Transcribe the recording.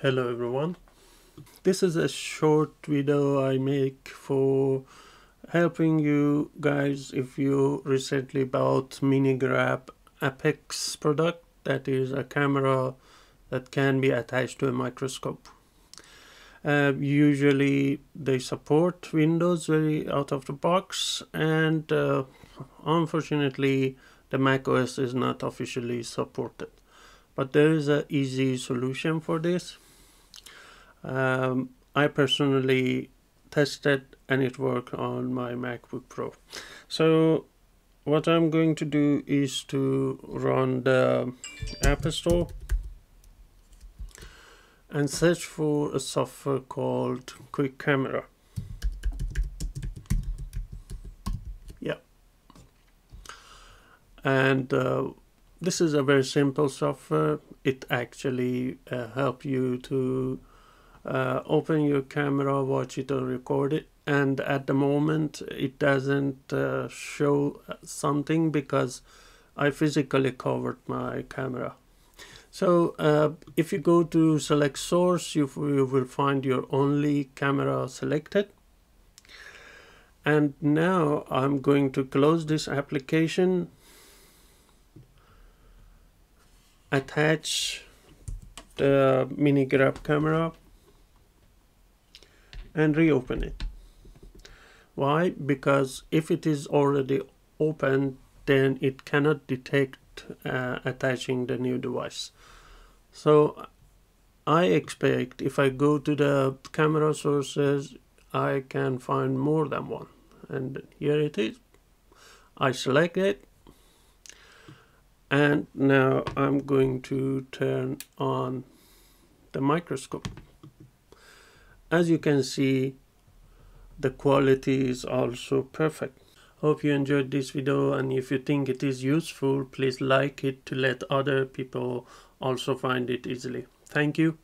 Hello everyone. This is a short video I make for helping you guys if you recently bought Minigrab Apex product, that is a camera that can be attached to a microscope. Usually they support Windows very out of the box, and unfortunately the macOS is not officially supported. But there is an easy solution for this. I personally tested and it worked on my MacBook Pro. So what I'm going to do is to run the App Store and search for a software called Quick Camera. Yeah. And this is a very simple software. It actually helps you to open your camera, watch it or record it, and at the moment it doesn't show something because I physically covered my camera. So if you go to select source, you will find your only camera selected. And now I'm going to close this application, attach the Minigrab camera and reopen it. Why? Because if it is already open, then it cannot detect attaching the new device. So I expect if I go to the camera sources, I can find more than one. And here it is. I select it. And now I'm going to turn on the microscope. As you can see, the quality is also perfect. Hope you enjoyed this video, and if you think it is useful, please like it to let other people also find it easily. Thank you.